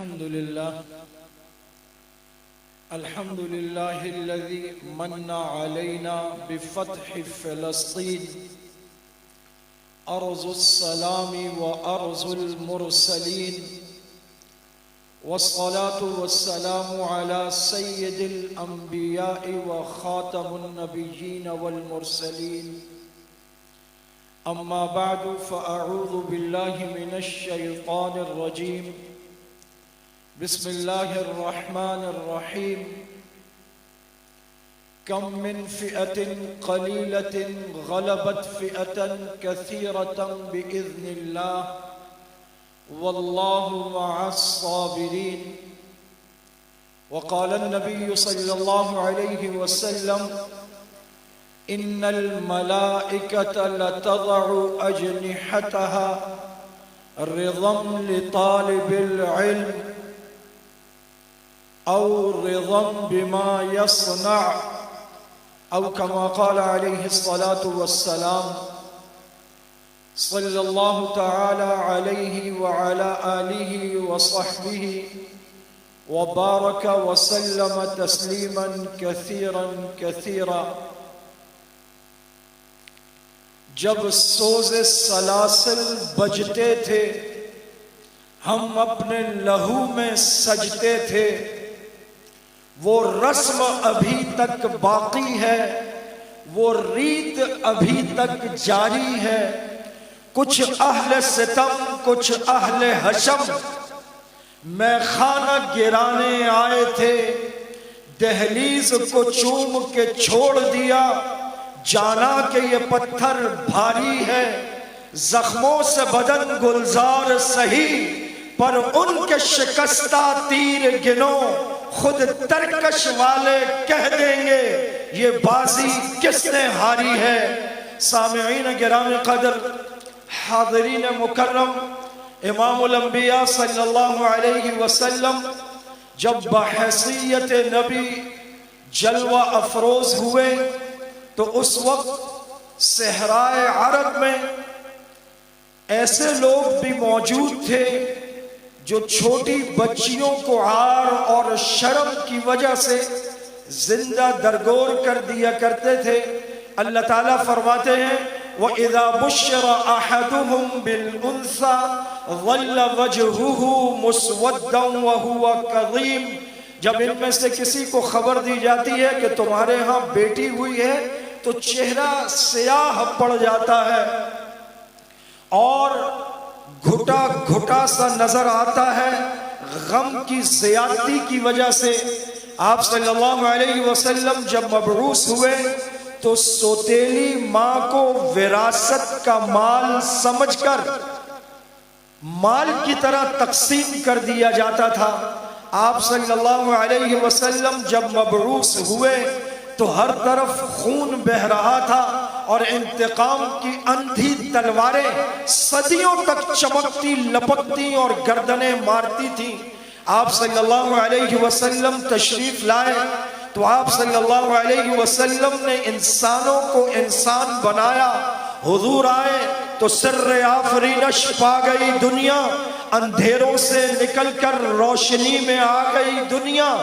الحمد لله الذي من علينا بفتح فلسطين أرض السلام وأرض المرسلين، والصلاة والسلام على سيد الأنبياء وخاتم النبيين والمرسلين. أما بعد، فأعوذ بالله من الشيطان الرجيم. بسم الله الرحمن الرحيم. كم من فئة قليلة غلبت فئة كثيرة بإذن الله والله مع الصابرين. وقال النبي صلى الله عليه وسلم: إن الملائكة لتضع أجنحتها رضا لطالب العلم أو رضا بما يصنع، أو كما قال عليه الصلاة والسلام. صلى الله تعالى عليه وعلى آله وصحبه وبارك وسلم تسليما كثيرا كثيرا. جب سوز سلاسل بجتے تھے، ہم اپنے لہو میں سجتے تھے، وہ رسم ابھی تک باقی ہے، وہ ریت ابھی تک جاری ہے. کچھ اہل ستم، کچھ اہل حشم میں خانہ گرانے آئے تھے، دہلیز کو چوم کے چھوڑ دیا، جانا کہ یہ پتھر بھاری ہے. زخموں سے بدن گلزار سہی، پر ان کے شکستہ تیر گنو، خود ترکش والے کہہ دیں گے یہ بازی کس نے ہاری ہے. سامعین گرامی قدر، حاضرین مکرم، امام الانبیاء صلی اللہ علیہ وسلم جب بحیثیت نبی جلوہ افروز ہوئے تو اس وقت صحرائے عرب میں ایسے لوگ بھی موجود تھے جو چھوٹی بچیوں کو عار اور شرم کی وجہ سے زندہ درگور کر دیا کرتے تھے. اللہ تعالیٰ فرماتے ہیں: وَإِذَا بُشِّرَ أَحَدُهُمْ بِالْأُنثَى ظَلَّ وَجْهُهُ مُسْوَدًّا وَهُوَ كَظِيمٌ. جب ان میں سے کسی کو خبر دی جاتی ہے کہ تمہارے ہاں بیٹی ہوئی ہے تو چہرہ سیاہ پڑ جاتا ہے اور گھٹا گھٹا سا نظر آتا ہے غم کی زیادتی کی وجہ سے. آپ صلی اللہ علیہ وسلم جب مبعوث ہوئے تو سوتیلی ماں کو وراثت کا مال سمجھ کر مال کی طرح تقسیم کر دیا جاتا تھا. آپ صلی اللہ علیہ وسلم جب مبعوث ہوئے تو ہر طرف خون بہہ رہا تھا اور انتقام کی اندھی تلواریں صدیوں تک چمکتی لپکتی اور گردنیں مارتی تھیں. آپ صلی اللہ علیہ وسلم تشریف لائے تو آپ صلی اللہ علیہ وسلم نے انسانوں کو انسان بنایا. حضور آئے تو سر آفرینش پا گئی دنیا، اندھیروں سے نکل کر روشنی میں آ گئی دنیا.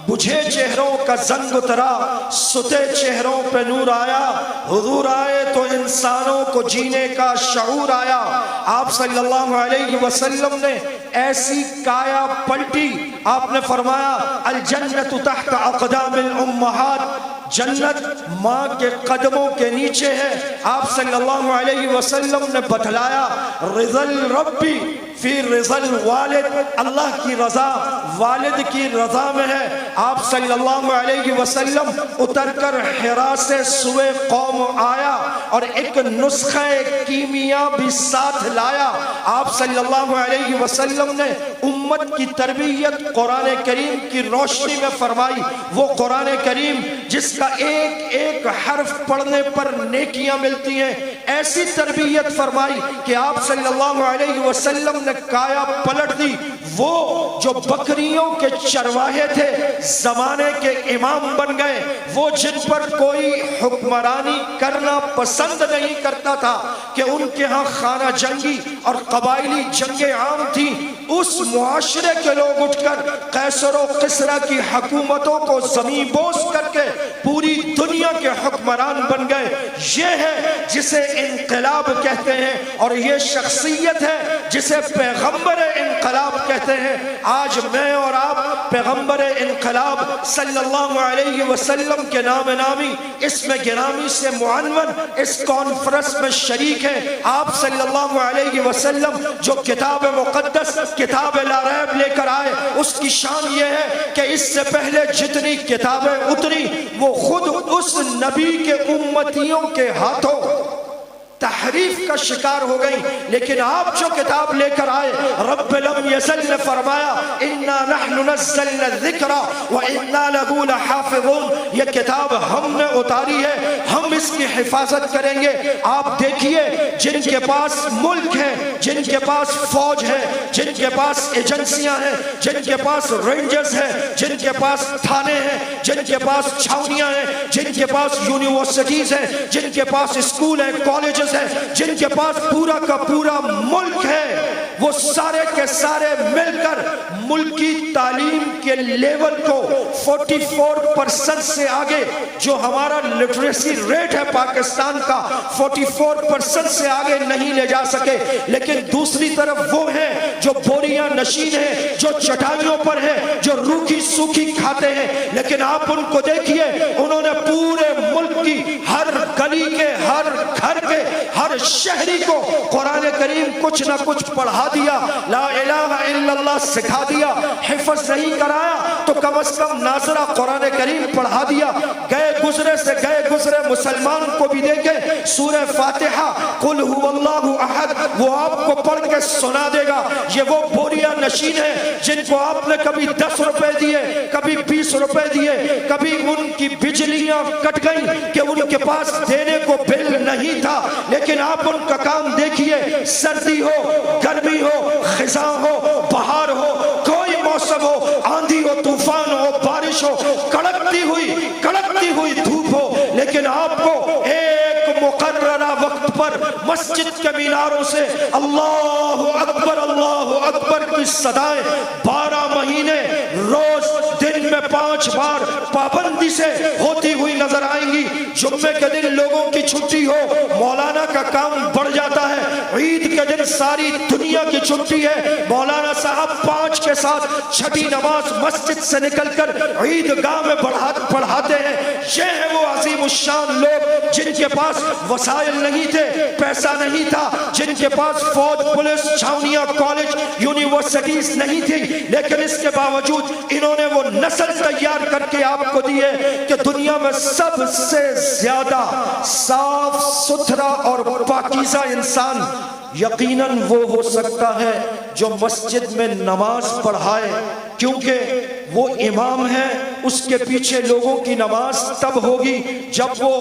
بجھے چہروں کا زنگ اترا، ستے چہروں پہ نور آیا. حضور آئے تو انسانوں کو جینے کا شعور آیا. آپ صلی اللہ علیہ وسلم نے ایسی کایا پلٹی، آپ نے فرمایا: الجنت تحت اقدام الامہات، جنت ماں کے قدموں کے نیچے ہے. آپ صلی اللہ علیہ وسلم نے بتلایا: رضا الربی فی رضا الوالد، اللہ کی رضا والد کی رضا میں ہے. آپ صلی اللہ علیہ وسلم اتر کر حرا سے سوئے قوم آیا اور ایک نسخہ کیمیا بھی ساتھ لایا. آپ صلی اللہ علیہ وسلم نے امت کی تربیت قرآن کریم کی روشنی میں فرمائی. وہ قرآن کریم جس کا ایک ایک حرف پڑھنے پر نیکیاں ملتی ہیں، ایسی تربیت فرمائی کہ آپ صلی اللہ علیہ وسلم نے کایا پلٹ دی. وہ جو بکریوں کے چرواہے تھے زمانے کے امام بن گئے. وہ جن پر کوئی حکمرانی کرنا پسند نہیں کرتا تھا کہ ان کے ہاں خانہ جنگی اور قبائلی جنگیں عام تھیں، اس معاشرے کے لوگ اٹھ کر قیصر و کسریٰ کی حکومتوں کو زمین بوس کر کے پوری دنیا کے حکمران بن گئے. یہ ہے جسے انقلاب کہتے ہیں اور یہ شخصیت ہے جسے پیغمبر انقلاب کہتے ہیں. آج میں اور آپ پیغمبر انقلاب صلی اللہ علیہ وسلم کے نام نامی اسم گرامی سے معنون اس کانفرنس میں شریک ہیں. آپ صلی اللہ علیہ وسلم جو کتاب مقدس کتاب لا ریب لے کر آئے، اس کی شان یہ ہے کہ اس سے پہلے جتنی کتابیں اتری وہ خود اس نبی کے امتیوں کے ہاتھوں تحریف کا شکار ہو گئی. لیکن آپ جو کتاب لے کر آئے، رب لم یزل نے فرمایا انا نحن نزلنا الذکر وانا له لحافظون. یہ کتاب ہم نے اتاری ہے، ہم اس کی حفاظت کریں گے. آپ دیکھیے جن کے پاس ملک ہے، جن کے پاس فوج ہے، جن کے پاس ایجنسیاں ہیں، جن کے پاس رینجرز ہیں، جن کے پاس تھانے ہیں، جن کے پاس چھاؤنیاں ہیں، جن کے پاس یونیورسٹیز ہیں، جن کے پاس اسکول ہیں، کالجز ہیں، جن کے پاس پورا کا پورا ملک ہے، وہ سارے کے سارے مل کر ملکی تعلیم کے لیول کو 44% سے آگے، جو ہمارا لٹریسی ریٹ ہے پاکستان کا 44% سے آگے نہیں لے جا سکے. لیکن دوسری طرف وہ ہیں جو بوریاں نشین ہیں، جو چٹائیوں پر ہیں، جو روکھی سوکھی کھاتے ہیں. لیکن آپ ان کو دیکھیے، انہوں نے پورے ملک کی ہر گلی کے، ہر گھر کے، ہر شہری کو قرآن کریم کچھ نہ کچھ پڑھا دیا، لا الہ الا اللہ سکھا دیا. حفظ نہیں کرایا تو کم از کم ناظرہ قرآن کریم پڑھا دیا. گئے گزرے سے گئے گزرے مسلمان کو بھی دیکھے سورہ فاتحہ قل هو اللہ احد وہ آپ کو پڑھ کے سنا دے گا. یہ وہ بوریاں نشین ہیں جن کو آپ نے کبھی 10 روپے دیے، کبھی 20 روپے دیے، کبھی ان کی بجلیاں کٹ گئیں کہ ان کے پاس دینے کو بل نہیں تھا. لیکن آپ ان کا کام دیکھیے، سردی ہو، گرمی ہو، خزاں ہو، بہار ہو، کوئی موسم ہو، آندھی ہو، طوفان ہو، بارش ہو، کڑکتی ہوئی دھوپ ہو، لیکن آپ کو ایک مقررہ وقت پر مسجد کے میناروں سے اللہ اکبر کی صدائیں 12 مہینے روز دن میں 5 بار پابندی سے ہوتی ہوئی نظر آئیں گی. جمعے کے دن لوگوں کی چھٹی ہو، مولانا کا کام بڑھ جاتا ہے. عید کے دن ساری دنیا کی چھٹی ہے، مولانا صاحب 5 کے ساتھ چھٹی نماز مسجد سے نکل کر عید گاہ میں پڑھاتے ہیں. یہ ہے وہ عظیم الشان لوگ جن کے پاس وسائل نہیں تھے، پیسہ نہیں تھا، جن کے پاس فوج، پولیس، چھاؤنیاں، کالج، یونیورسٹیز نہیں تھی. لیکن اس کے باوجود انہوں نے وہ نسل تیار کر کے آپ کو دی ہے کہ دنیا میں سب سے زیادہ صاف ستھرا اور پاکیزہ انسان یقیناً وہ ہو سکتا ہے جو مسجد میں نماز پڑھائے، کیونکہ وہ امام ہے. اس کے پیچھے لوگوں کی نماز تب ہوگی جب وہ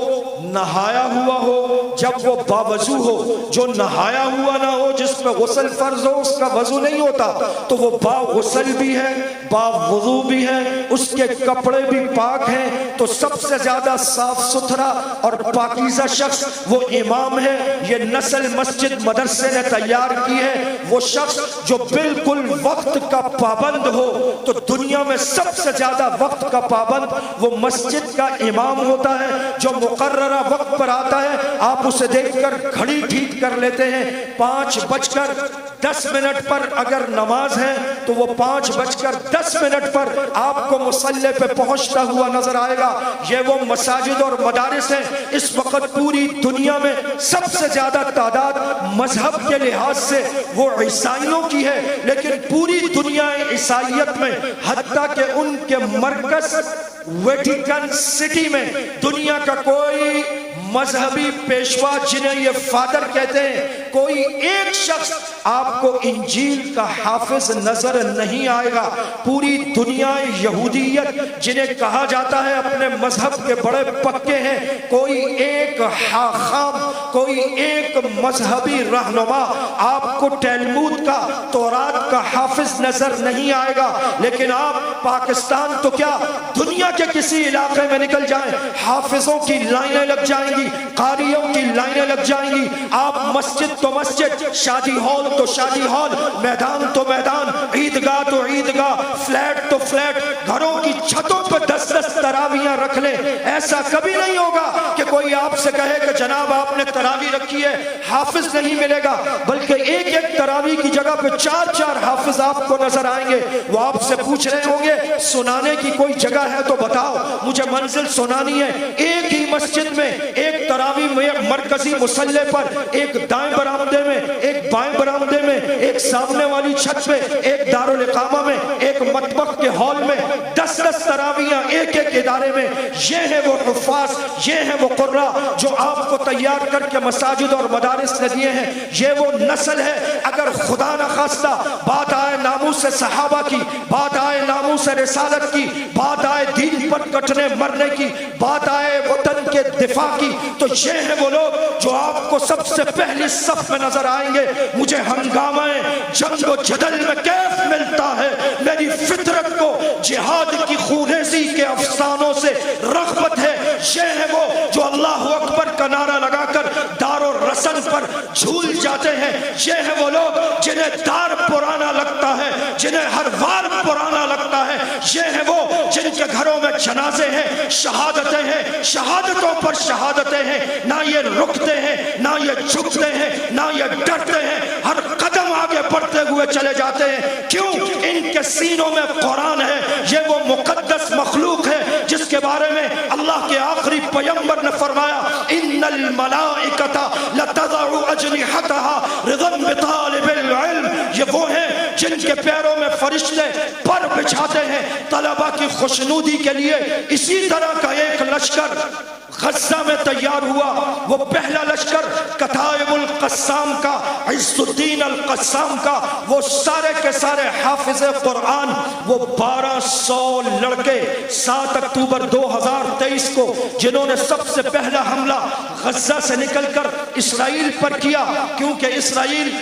نہایا ہوا ہو، جب وہ باوضو ہو. جو نہایا ہوا نہ ہو، جس پہ غسل فرض ہو، اس کا وضو نہیں ہوتا، تو وہ با غسل بھی ہے، با وضو بھی ہے، اس کے کپڑے بھی پاک ہیں. تو سب سے زیادہ صاف ستھرا اور پاکیزہ شخص وہ امام ہے. یہ نسل مسجد مدرسے نے تیار کی ہے. وہ شخص جو بالکل وقت کا پابند ہو، تو دنیا میں سب سے زیادہ وقت کا پابند وہ مسجد کا امام ہوتا ہے. جو مقررہ وقت پر آتا ہے، آپ اسے دیکھ کر گھڑی ٹھیک کر لیتے ہیں. 5:10 پر اگر نماز ہے تو وہ 5:10 پر آپ کو مصلی پہ پہنچتا ہوا نظر آئے گا. یہ وہ مساجد اور مدارس ہیں. اس وقت پوری دنیا میں سب سے زیادہ تعداد مذہب کے لحاظ سے وہ عیسائیوں کی ہے، لیکن پوری دنیا عیسائیت میں حتیٰ کہ ان کے مرکز ویٹیکن سٹی میں دنیا کا کوئی مذہبی پیشوا جنہیں یہ فادر کہتے ہیں، کوئی ایک شخص آپ کو انجیل کا حافظ نظر نہیں آئے گا. پوری دنیا یہودیت جنہیں کہا جاتا ہے اپنے مذہب کے بڑے پکے ہیں، کوئی ایک حاخام، کوئی ایک مذہبی رہنما آپ کو تلمود کا، تورات کا حافظ نظر نہیں آئے گا. لیکن آپ پاکستان تو کیا دنیا کے کسی علاقے میں نکل جائیں، حافظوں کی لائنیں لگ جائیں گی. گی، قاریوں کی لائنیں لگ جائیں گی، آپ مسجد تو مسجد، شادی ہال تو شادی ہال، میدان تو میدان، عیدگاہ تو عیدگاہ، فلیٹ تو فلیٹ، گھروں کی چھتوں پر 10-10 تراویحاں رکھ لیں۔ ایسا کبھی نہیں ہوگا کہ کوئی آپ سے کہے کہ جناب آپ نے تراویح رکھی ہے، حافظ نہیں ملے گا، بلکہ ایک ایک تراویح کی جگہ پہ 4-4 حافظ آپ کو نظر آئیں گے۔ وہ آپ سے پوچھ رہے ہوں گے سنانے کی کوئی جگہ ہے تو بتاؤ، مجھے منزل سنانی ہے۔ ایک ہی مسجد میں ایک تراویح میں مرکزی مصلی پر، ایک دائیں برآمدے میں، ایک بائیں برآمدے میں، ایک سامنے والی چھت پہ، ایک دارالاقامہ میں، ایک مطبخ کے ہال میں، 10-10 تراویحاں ایک ایک ادارے میں۔ یہ ہے وہ حفاظ، یہ ہے وہ قرہ جو آپ کو تیار کر کے مساجد اور مدارس نے دیے ہیں۔ یہ وہ نسل ہے، اگر خدا نہ خواستہ بات آئے ناموس صحابہ کی، بات آئے ناموس رسالت کی، بات آئے دین پر کٹنے مرنے کی، بات آئے وطن کے دفاع کی، تو یہ ہے وہ لوگ جو آپ کو سب سے پہلی صف میں نظر آئیں گے۔ مجھے ہنگامہ جنگ و جدل میں کیف ملتا ہے، میری فطرت کو جہاد کی خونریزی کے افسانوں سے رغبت ہے۔ یہ ہے وہ جو اللہ اکبر کا نعرہ لگا کر دار و رسن پر جھول جاتے ہیں۔ یہ ہے وہ لوگ جنہیں دار پرانا لگتا ہے، جنہیں ہر وار پرانا لگتا ہے۔ یہ ہے وہ جن کے گھروں میں جنازے ہیں، شہادتیں ہیں، شہادتوں پر شہادتیں ہیں، نہ یہ رکتے ہیں، نہ یہ جھکتے ہیں، نہ یہ ڈرتے ہیں، ہر قدم آگے بڑھتے ہوئے چلے جاتے ہیں۔ کیوں؟ ان کے سینوں میں قرآن ہے۔ یہ وہ مقدس مخلوق ہے جس کے بارے میں اللہ کے آخری پیغمبر نے فرمایا ان الملائکۃ لتضع اجنحتها رضا بطالب العلم۔ یہ وہ ہیں جن کے پیروں میں فرشتے پر بچھاتے ہیں طلبہ کی خوشنودی کے لیے۔ اسی طرح کا ایک لشکر غزہ میں تیار ہوا، وہ پہلا لشکر کتائب القسام کا، عز الدین القسام کا، وہ سارے کے سارے حافظ قرآن، وہ 1200 لڑکے 7 اکتوبر 2023 کو جنہوں نے سب سے پہلا حملہ غزہ سے نکل کر اسرائیل پر کیا، کیونکہ اسرائیل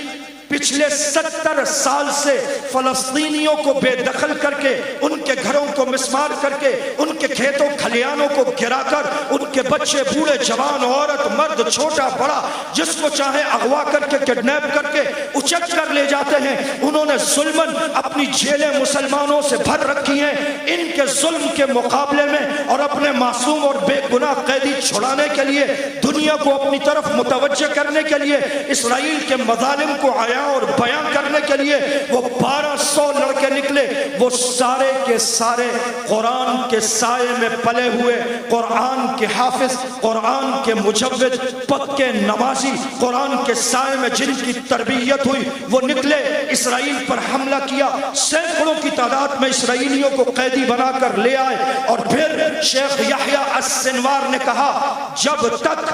پچھلے 70 سال سے فلسطینیوں کو بے دخل کر کے، ان کے گھروں کو مسمار کر کے، ان کے کھیتوں کھلیانوں کو گرا کر، ان کے بچے بوڑھے جوان عورت مرد چھوٹا بڑا جس کو چاہے اغوا کر کے کڈنیپ کر کے اچک کر لے جاتے ہیں۔ انہوں نے ظلماً اپنی جیلیں مسلمانوں سے بھر رکھی ہیں۔ ان کے ظلم کے مقابلے میں اور اپنے معصوم اور بے گناہ قیدی چھڑانے کے لیے، دنیا کو اپنی طرف متوجہ کرنے کے لیے، اسرائیل کے مظالم کو آیا اور بیان کرنے کے لیے وہ 1200 لڑکے نکلے۔ وہ سارے کے سارے قرآن کے سائے میں پلے ہوئے، قرآن کے حافظ، قرآن کے مجود، پکے نمازی، قرآن کے سائے میں جن کی تربیت ہوئی، وہ نکلے، اسرائیل پر حملہ کیا، سینکڑوں کی تعداد میں اسرائیلیوں کو قیدی بنا کر لے آئے۔ اور پھر شیخ یحییٰ السنوار نے کہا جب تک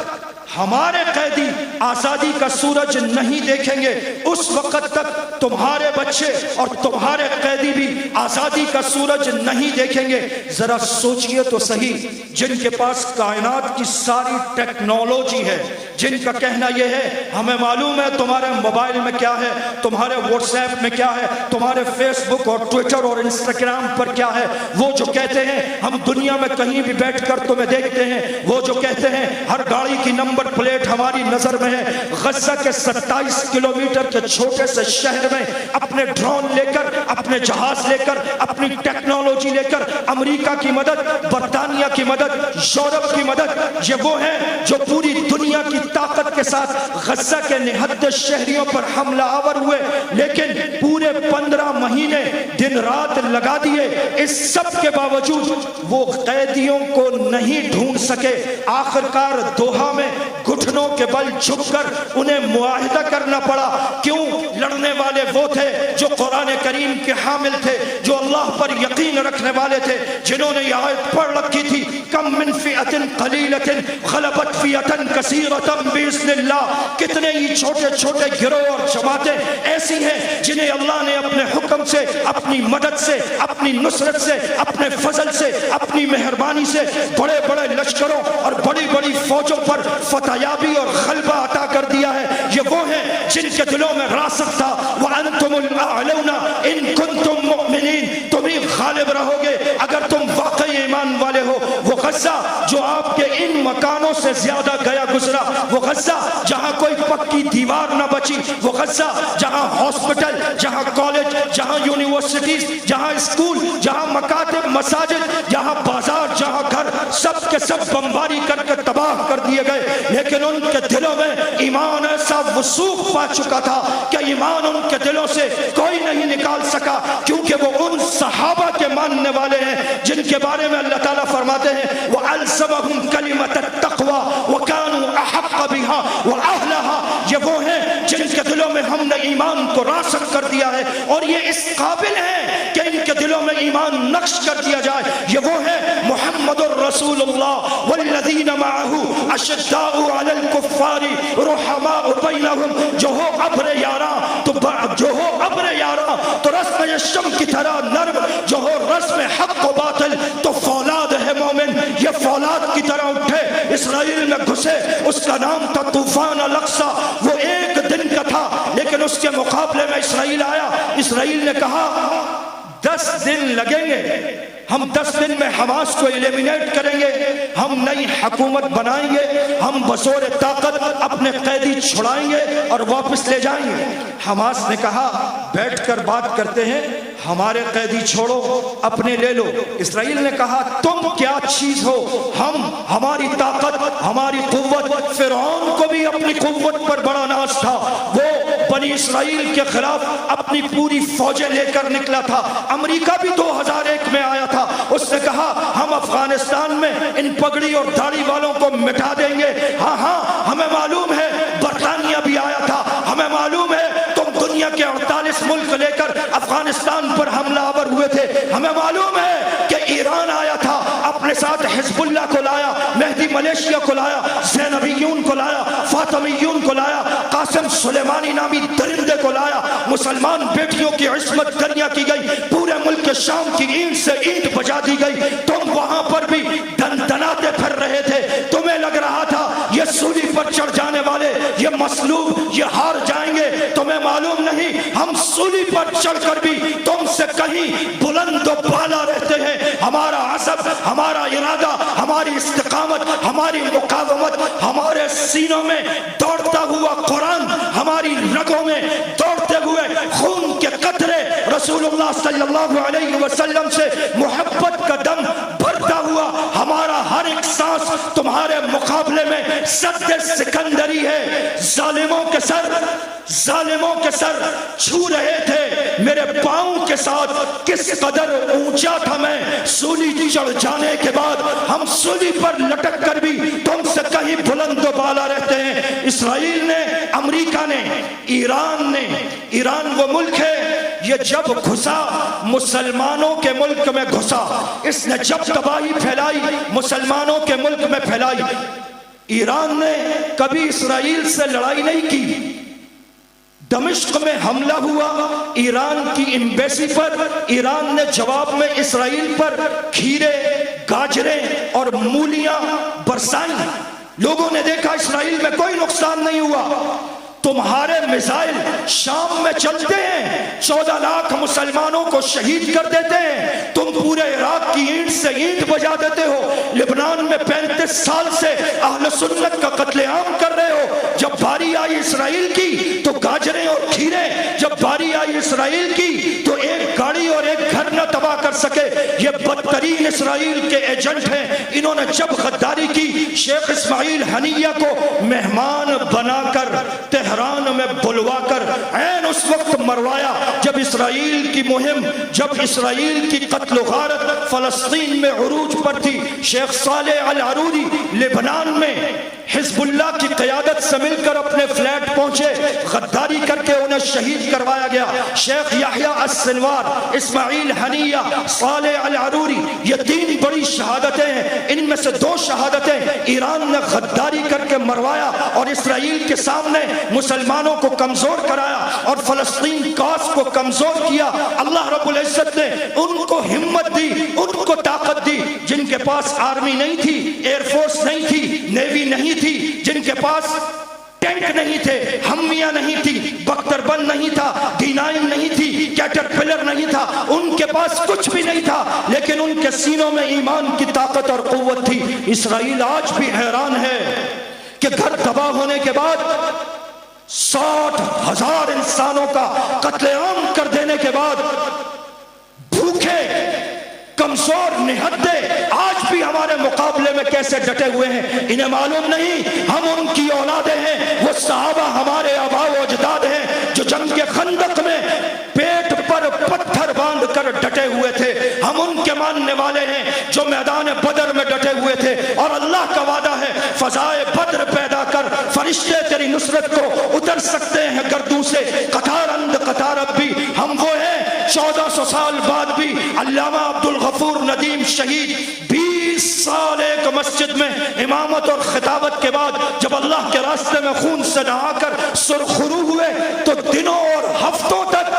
ہمارے قیدی آزادی کا سورج نہیں دیکھیں گے اس وقت تک تمہارے بچے اور تمہارے قیدی بھی آزادی کا سورج نہیں دیکھیں گے۔ ذرا سوچئے تو صحیح، جن کے پاس کائنات کی ساری ٹیکنالوجی ہے، جن کا کہنا یہ ہے ہمیں معلوم ہے تمہارے موبائل میں کیا ہے، تمہارے واٹس ایپ میں کیا ہے، تمہارے فیس بک اور ٹویٹر اور انسٹاگرام پر کیا ہے، وہ جو کہتے ہیں ہم دنیا میں کہیں بھی بیٹھ کر تمہیں دیکھتے ہیں، وہ جو کہتے ہیں ہر گاڑی کی نمبر پلیٹ ہماری نظر میں ہے، غزہ کے 27 کلومیٹر کے چھوٹے سے شہر میں اپنے ڈرون لے کر، اپنے جہاز لے کر، اپنی ٹیکنالوجی لے کر امریکہ کی مدد، برطانیہ کی مدد، یورپ کی مدد، یہ وہ ہیں جو پوری دنیا کی طاقت کے ساتھ غزہ کے نہتے شہریوں پر حملہ آور ہوئے، لیکن پورے 15 مہینے دن رات لگا دیے۔ اس سب کے باوجود وہ قیدیوں کو نہیں ڈھونڈ سکے۔ آخرکار دوحہ میں گھٹنوں کے بل جھک کر انہیں معاہدہ کرنا پڑا۔ کیوں؟ لڑنے والے وہ تھے جو قرآن کریم کے حامل تھے، جو اللہ پر یقین رکھنے والے تھے، جنہوں نے یہ آیت پڑھ رکھی تھی کم من فئۃ قلیلۃ غلبت فئۃ کثیرۃ باذن اللہ۔ کتنے ہی چھوٹے چھوٹے گروہ اور جماعتیں ایسی ہیں جنہیں اللہ نے اپنے حکم سے، اپنی مدد سے، اپنی نصرت سے، اپنے فضل سے، اپنی مہربانی سے بڑے بڑے لشکروں اور بڑی بڑی فوجوں پر فتحیابی اور غلبہ عطا کر دیا ہے۔ یہ وہ ہیں جن کے دلوں میں راسخ تھا وَأَنْتُمُ الْأَعْلَوْنَ إِن كُنْتُم مُؤْمِنِينَ، تم ہی غالب رہو گے اگر تم واقعی ایمان والے ہو۔ وہ غزہ جو آپ کے ان مکانوں سے سے زیادہ گیا گزرا، وہ غزہ جہاں کوئی پکی دیوار نہ بچی، وہ غزہ جہاں ہاسپٹل، جہاں کالج، جہاں یونیورسٹیز، جہاں اسکول، جہاں مکاتب، مساجد، جہاں بازار، جہاں گھر، سب کے سب بمباری کر کے تباہ کر دیے گئے، لیکن ان کے دلوں میں ایمان ایسا وسوخ پا چکا تھا کہ ایمان ان کے دلوں سے کوئی نہیں نکال سکا، کیونکہ وہ ان صحابہ کے ماننے والے ہیں جن کے بارے میں اللہ تعالیٰ فرماتے ہیں وَأَلْزَمَهُمْ كَلِمَةَ التَّقْوَى وَكَانُوا أَحَقَّ بِهَا وَأَهْلَهَا، یہ وہ ہیں جن کے دلوں میں ہم نے ایمان کو راسخ کر دیا ہے اور یہ اس قابل ہیں کہ ان کے دلوں میں ایمان نقش کر دیا جائے، یہ وہ ہے محمد الرسول اللہ والذین معه اشداء علی الکفار رحماء بینہم، جو ہو ابر یاراں تو رسم شم کی طرح نرم، جو ہو رسم حق و باطل تو فولاد ہے مومن، یہ فولاد کی طرح اٹھے اسرائیل میں گھسے، اس کا نام تھا طوفان الاقصی، وہ ایک دن کا تھا لیکن اس کے مقابلے میں اسرائیل آیا، اسرائیل نے کہا 10 دن لگیں گے، ہم 10 دن میں حماس کو ایلیمینیٹ کریں گے، ہم نئی حکومت بنائیں گے، ہم بزور طاقت اپنے قیدی چھڑائیں گے اور واپس لے جائیں گے۔ حماس نے کہا بیٹھ کر بات کرتے ہیں، ہمارے قیدی چھوڑو اپنے لے لو۔ اسرائیل نے کہا تم کیا چیز ہو، ہماری طاقت، ہماری قوت، فرعون کو بھی اپنی قوت پر بڑا ناز تھا، وہ بنی اسرائیل کے خلاف اپنی پوری فوجیں لے کر نکلا تھا، امریکہ بھی 2001 میں آیا تھا، اس نے کہا ہم افغانستان میں ان پگڑی اور داڑھی والوں کو مٹا دیں گے، ہاں ہمیں معلوم ہے برطانیہ بھی آیا تھا، ہمیں معلوم ہے تم دنیا کے 48 ملک لے کر افغانستان پر حملہ آور ہوئے تھے، ہمیں معلوم ہے کہ ایران آیا تھا، اپنے ساتھ حزب اللہ کو لایا، مہدی ملیشیا کو لایا، زینبیون کو لایا، فاطمیون کو لایا، قاسم سلیمانی نامی درندے کو لایا، مسلمان بیٹیوں کی عصمت دریا کی گئی، پورے ملک شام کی اینٹ سے اینٹ بجا دی گئی، تم وہاں پر بھی دندناتے پھر رہے تھے، تمہیں لگ رہا تھا یہ سولی پر چڑھ جانے والے، یہ مصلوب، یہ ہار جائیں گے، تمہیں معلوم نہیں ہم سولی پر چڑھ کر بھی تم سے کہیں بلند و بالا رہتے ہیں، ہمارا عزم، ہمارا ارادہ، ہماری استقامت، ہماری مقاومت، ہمارے سینوں میں دوڑتا ہوا قرآن، ہماری رگوں میں دوڑتے ہوئے خون کے قطرے، رسول اللہ صلی اللہ علیہ وسلم سے محبت کا دم بھرتا ہوا ہمارا ہر ایک سانس تمہارے مقابلے میں سد سکندری ہے، ظالموں کے سر چھو رہے تھے میرے پاؤں کے ساتھ، کس قدر اونچا تھا میں، سولی چڑھ جانے کے بعد ہم سولی پر لٹک کر بھی تم سے کہیں بلند و بالا رہتے ہیں۔ اسرائیل نے، امریکہ نے، ایران وہ ملک ہے یہ جب گھسا مسلمانوں کے ملک میں گھسا، اس نے جب تباہی پھیلائی مسلمانوں کے ملک میں پھیلائی۔ ایران نے کبھی اسرائیل سے لڑائی نہیں کی، دمشق میں حملہ ہوا ایران کی ایمبیسی پر، ایران نے جواب میں اسرائیل پر کھیرے، گاجریں اور مولیاں برسائیں، لوگوں نے دیکھا اسرائیل میں کوئی نقصان نہیں ہوا، تمہارے میزائل شام میں چلتے ہیں، 14 لاکھ مسلمانوں کو شہید کر دیتے ہیں، تم پورے عراق کی اینٹ سے اینٹ بجا دیتے ہو، لبنان میں 35 سال سے اہل سنت کا قتل عام کر رہے ہو، جب باری آئی اسرائیل کی تو گاجریں اور کھیرے، جب باری آئی اسرائیل کی تو ایک گاڑی اور ایک گھر نہ تباہ کر سکے، یہ بدترین اسرائیل کے ایجنٹ ہیں، انہوں نے جب غداری کی شیخ اسماعیل ہنیہ کو مہمان بنا کر تہران میں بلوا کر عین اس وقت مروایا جب اسرائیل کی مہم، جب اسرائیل کی قتل و غارت فلسطین میں عروج پر تھی، شیخ صالح العرودی لبنان میں حزب اللہ کی قیادت سے مل کر اپنے فلیٹ پہنچے، غداری کر کے انہیں شہید کروایا گیا۔ شیخ یحییٰ السنوار، اسماعیل ہنیہ، صالح العروری، یہ 3 بڑی شہادتیں ہیں، ان میں سے 2 شہادتیں ایران نے غداری کر کے مروایا اور اسرائیل کے سامنے مسلمانوں کو کمزور کرایا اور فلسطین کاس کو کمزور کیا۔ اللہ رب العزت نے ان کو ہمت دی، ان کو طاقت دی، جن کے پاس آرمی نہیں تھی، ایئر فورس نہیں تھی، نیوی نہیں تھی، جن کے پاس ٹینک نہیں تھے، ہمیاں نہیں تھی، بختربند نہیں تھا، D9 نہیں تھی، کیٹرپلر نہیں تھا، ان کے پاس کچھ بھی نہیں تھا، لیکن ان کے سینوں میں ایمان کی طاقت اور قوت تھی۔ اسرائیل آج بھی حیران ہے کہ گھر تباہ ہونے کے بعد 60,000 انسانوں کا قتل عام کر دینے کے بعد بھوکے کمزور نہدے آج بھی ہمارے مقابلے میں کیسے ڈٹے ہوئے ہیں۔ انہیں معلوم نہیں ہم ان کی اولادیں ہیں، وہ صحابہ ہمارے آباء و اجداد ہیں جو جنگ خندق میں پیٹ پر پتھر باندھ کر ڈٹے ہوئے تھے۔ ہم ان کے ماننے والے ہیں جو میدان بدر میں ڈٹے ہوئے تھے، اور اللہ کا وعدہ ہے فضائے بدر پیدا کر، فرشتے تیری نصرت کو اتر سکتے ہیں گردوں سے قطار اند قطار اب بھی۔ ہم وہ ہیں 1400 سال بعد بھی علامہ عبدالغفور ندیم شہید 20 سال ایک مسجد میں امامت اور خطابت کے بعد جب اللہ کے راستے میں خون سے نہا کر سرخرو ہوئے تو دنوں اور ہفتوں تک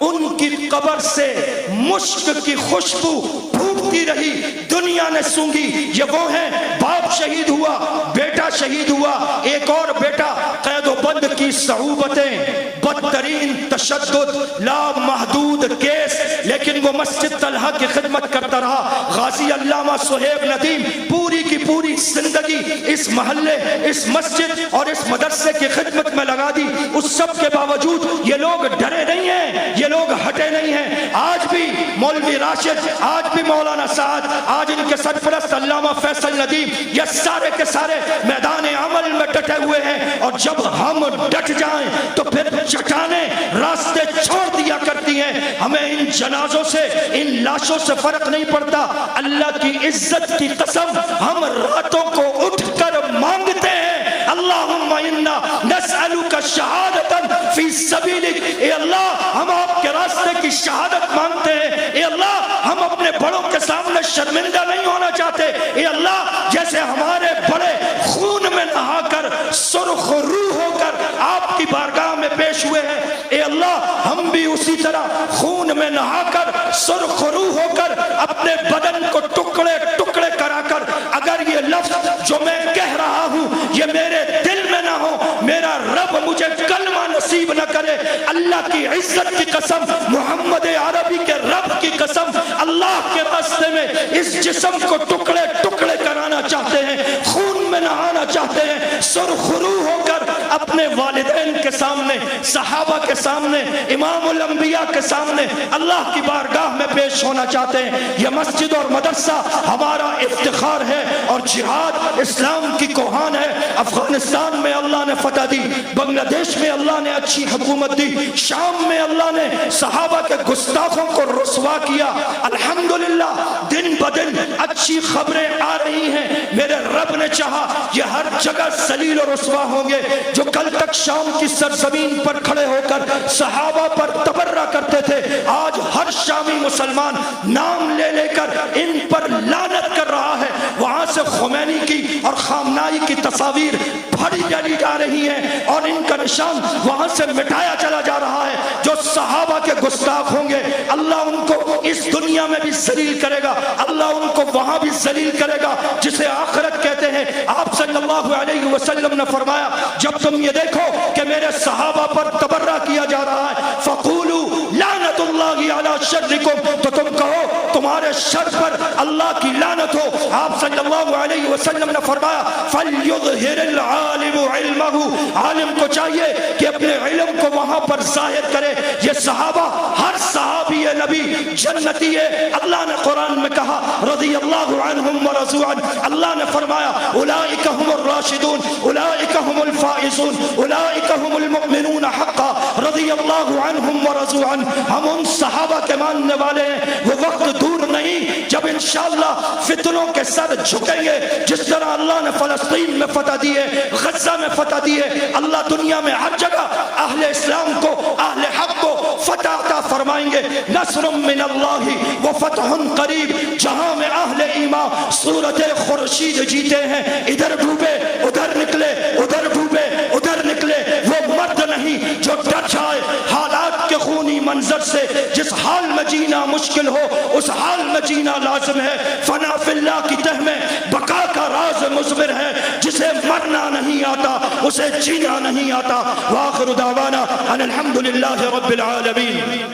ان کی قبر سے مشک کی خوشبو پھوٹتی رہی، دنیا نے سونگھی۔ یہ وہ ہیں باپ شہید ہوا، بیٹا شہید ہوا، ایک اور بیٹا قید و بند کی صعوبتیں، بدترین تشدد، لا محدود کیس، لیکن وہ مسجد طلحہ کی خدمت کرتا رہا۔ غازی علامہ صہیب ندیم پوری کی پوری زندگی اس محلے، اس مسجد اور اس مدرسے کی خدمت میں لگا دی۔ اس سب کے باوجود یہ لوگ ڈرے نہیں ہیں، یہ لوگ ہٹے نہیں ہیں۔ آج بھی مولوی راشد، آج بھی مولانا سعد، آج ان کے سرپرست علامہ فیصل ندیم، یہ سارے کے سارے میدان عمل میں ڈٹے ہوئے ہیں، اور جب ہم ڈٹ جائیں تو پھر چٹانیں راستے چھوڑ دیا کرتی ہیں۔ ہمیں ان جنازوں سے، ان لاشوں سے فرق نہیں پڑتا۔ اللہ کی عزت کی قسم ہم راتوں کو اٹھ کر مانگتے ہیں اللہم انا نسألک شہادتا فی سبیلک، اے اللہ ہم آپ کے راستے کی شہادت مانگتے ہیں۔ اے اللہ ہم اپنے بڑوں کے سامنے شرمندہ نہیں ہونا چاہتے۔ اے اللہ جیسے ہمارے بڑے خون میں نہا کر سرخ روح ہو کر آپ کی بارگاہ میں پیش ہوئے ہیں، اے اللہ ہم بھی اسی طرح خون میں نہا کر سرخ روح ہو کر اپنے بدن کو ٹکڑے ٹکڑے کرا کر، اگر یہ لفظ جو میں کہہ رہا ہوں یہ میرے دل میں نہ ہو، میرا رب مجھے کلمہ نصیب نہ کرے، اللہ کی عزت کی قسم، محمد عربی کے رب کی قسم، اللہ کے راستے میں اس جسم کو ٹکڑے ٹکڑے کرانا چاہتے ہیں، خون میں نہانا چاہتے ہیں، سرخرو ہو کر اپنے والدین کے سامنے، صحابہ کے سامنے، امام الانبیاء کے سامنے اللہ کی بارگاہ میں پیش ہونا چاہتے ہیں۔ یہ مسجد اور مدرسہ ہمارا افتخار ہے، اور جہاد اسلام کی کوہان ہے۔ افغانستان میں اللہ نے فتح دی، بنگلہ دیش میں اللہ نے اچھی حکومت دی، شام میں اللہ نے صحابہ کے گستاخوں کو رسوا کیا۔ الحمدللہ دن بدن اچھی خبریں آ رہی ہیں۔ میرے رب نے چاہا یہ ہر جگہ ذلیل و رسوا ہوں گے۔ جو کل تک شام کی سرزمین پر کھڑے ہو کر صحابہ پر تبرہ کرتے تھے، آج ہر شامی مسلمان نام لے لے کر ان پر لعنت کر رہا ہے۔ وہاں سے خمینی کی اور خامنائی کی تصاویر پھڑی جلی جا رہی ہیں، اور ان کا نشان وہاں سے مٹایا چلا جا رہا ہے۔ جو صحابہ کے گستاخ ہوں گے اللہ ان کو اس دنیا میں بھی ذلیل کرے گا، اللہ ان کو وہاں بھی ذلیل کرے گا جسے آخرت کہتے ہیں۔ آپ صلی اللہ علیہ وسلم نے فرمایا جب تم یہ دیکھو کہ میرے صحابہ پر تبرہ کیا جا رہا ہے فَقُولُوا لَعْنَةُ اللَّهِ عَلَى شَرِّكُمْ، تو تم کہو تمہارے شر پر اللہ کی لعنت ہو۔ آپ صلی اللہ علیہ وسلم نے فرمایا فَلْيُظْهِرِ الْعَالِمُ عِلْمَهُ، عالم کو چاہیے کہ اپنے علم کو وہاں پر ظاہر کرے۔ یہ صحابہ، ہر صحابی نبی جنتی ہے۔ اللہ نے قرآن میں کہا رضی اللہ عنہم ورضوا عنہ، اللہ نے فرمایا اولئک هم الراشدون اولئک هم الفائزون اولئک هم المؤمنون حقا رضی اللہ عنہم ورضوا عنہ۔ ہم ان صحابہ کے ماننے والے ہیں۔ وہ وقت دور نہیں جب انشاءاللہ فتنوں کے سر جھکیں گے، جس طرح اللہ نے فلسطین میں فتح دی ہے، غزہ میں فتح دی ہے، اللہ دنیا میں ہر جگہ اہل اسلام کو، اہل حق کو فتح عطا فرمائیں گے۔ نصر من اللہ و فتح قریب، جہاں میں اہل ایمان صورت خورشید جیتے ہیں، ادھر ڈوبے ادھر نکلے، ادھر ڈوبے ادھر نکلے۔ وہ مرد نہیں جو ڈر جائے حالات کے خونی منظر سے۔ جس حال میں جینا مشکل ہو اس حال میں جینا لازم ہے۔ فنا فی اللہ کی تہ میں بقا کا راز مصبر ہے، جسے مرنا نہیں آتا اسے جینا نہیں آتا۔ وآخر دعوانا ان الحمد للہ رب العالمین۔